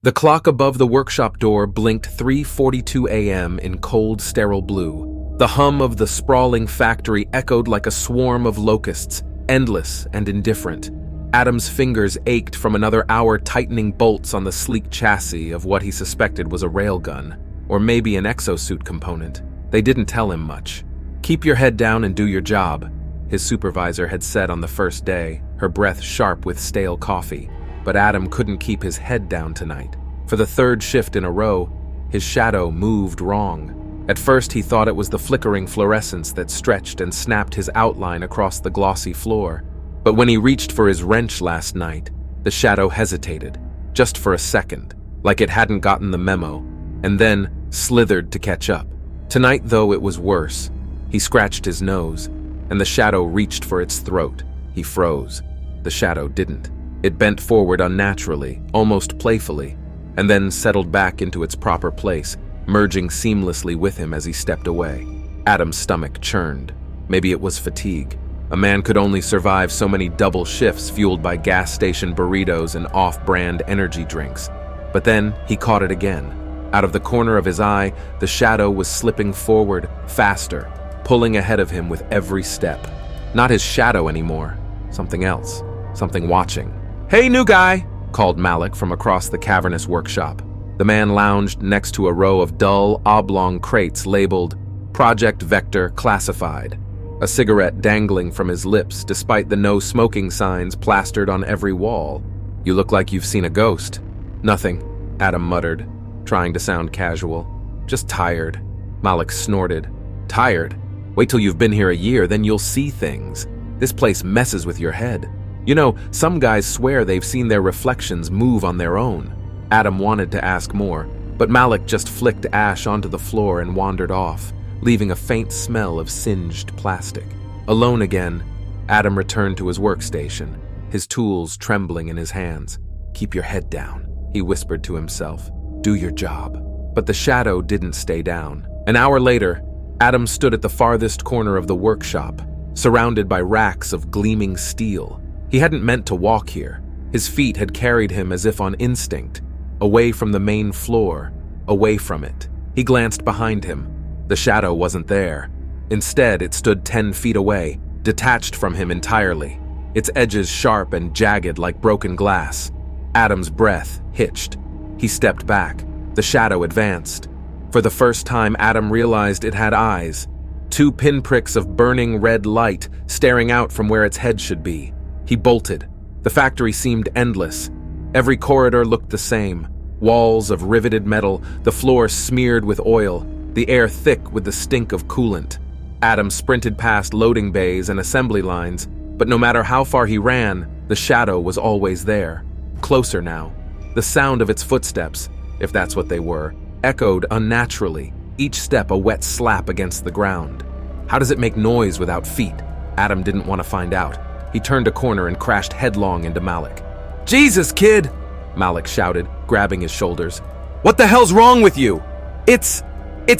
The clock above the workshop door blinked 3:42 a.m. in cold, sterile blue. The hum of the sprawling factory echoed like a swarm of locusts, endless and indifferent. Adam's fingers ached from another hour tightening bolts on the sleek chassis of what he suspected was a railgun, or maybe an exosuit component. They didn't tell him much. "Keep your head down and do your job," his supervisor had said on the first day, her breath sharp with stale coffee. But Adam couldn't keep his head down tonight. For the third shift in a row, his shadow moved wrong. At first he thought it was the flickering fluorescence that stretched and snapped his outline across the glossy floor. But when he reached for his wrench last night, the shadow hesitated, just for a second, like it hadn't gotten the memo, and then slithered to catch up. Tonight, though, it was worse. He scratched his nose, and the shadow reached for its throat. He froze. The shadow didn't. It bent forward unnaturally, almost playfully, and then settled back into its proper place, merging seamlessly with him as he stepped away. Adam's stomach churned. Maybe it was fatigue. A man could only survive so many double shifts fueled by gas station burritos and off-brand energy drinks. But then he caught it again. Out of the corner of his eye, the shadow was slipping forward, faster, pulling ahead of him with every step. Not his shadow anymore. Something else. Something watching. "Hey, new guy!" called Malik from across the cavernous workshop. The man lounged next to a row of dull, oblong crates labeled Project Vector Classified, a cigarette dangling from his lips despite the no smoking signs plastered on every wall. "You look like you've seen a ghost." "Nothing," Adam muttered, trying to sound casual. "Just tired." Malik snorted. "Tired? Wait till you've been here a year, then you'll see things. This place messes with your head. You know, some guys swear they've seen their reflections move on their own." Adam wanted to ask more, but Malik just flicked ash onto the floor and wandered off, leaving a faint smell of singed plastic. Alone again, Adam returned to his workstation, his tools trembling in his hands. "Keep your head down," he whispered to himself. "Do your job." But the shadow didn't stay down. An hour later, Adam stood at the farthest corner of the workshop, surrounded by racks of gleaming steel. He hadn't meant to walk here. His feet had carried him as if on instinct, away from the main floor, away from it. He glanced behind him. The shadow wasn't there. Instead, it stood 10 feet away, detached from him entirely, its edges sharp and jagged like broken glass. Adam's breath hitched. He stepped back. The shadow advanced. For the first time, Adam realized it had eyes. 2 pinpricks of burning red light staring out from where its head should be. He bolted. The factory seemed endless. Every corridor looked the same. Walls of riveted metal, the floor smeared with oil, the air thick with the stink of coolant. Adam sprinted past loading bays and assembly lines, but no matter how far he ran, the shadow was always there. Closer now. The sound of its footsteps, if that's what they were, echoed unnaturally, each step a wet slap against the ground. How does it make noise without feet? Adam didn't want to find out. He turned a corner and crashed headlong into Malik. "Jesus, kid!" Malik shouted, grabbing his shoulders. "What the hell's wrong with you?" It's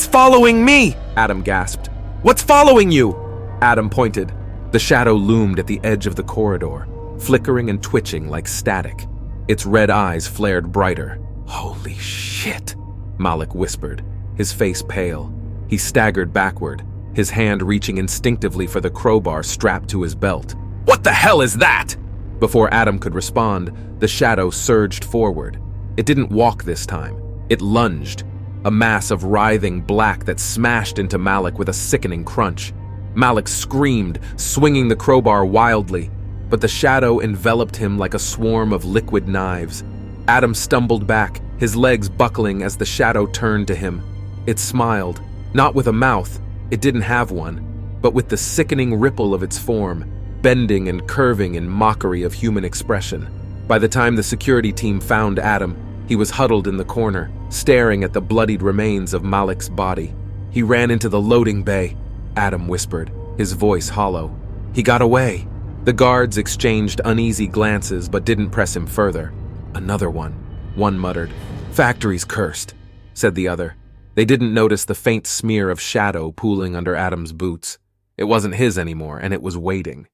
following me!" Adam gasped. "What's following you?" Adam pointed. The shadow loomed at the edge of the corridor, flickering and twitching like static. Its red eyes flared brighter. "Holy shit!" Malik whispered, his face pale. He staggered backward, his hand reaching instinctively for the crowbar strapped to his belt. "What the hell is that?" Before Adam could respond, the shadow surged forward. It didn't walk this time. It lunged, a mass of writhing black that smashed into Malik with a sickening crunch. Malik screamed, swinging the crowbar wildly, but the shadow enveloped him like a swarm of liquid knives. Adam stumbled back, his legs buckling as the shadow turned to him. It smiled, not with a mouth, it didn't have one, but with the sickening ripple of its form, bending and curving in mockery of human expression. By the time the security team found Adam, he was huddled in the corner, staring at the bloodied remains of Malik's body. "He ran into the loading bay," Adam whispered, his voice hollow. "He got away." The guards exchanged uneasy glances but didn't press him further. "Another one," one muttered. "Factory's cursed," said the other. They didn't notice the faint smear of shadow pooling under Adam's boots. It wasn't his anymore, and it was waiting.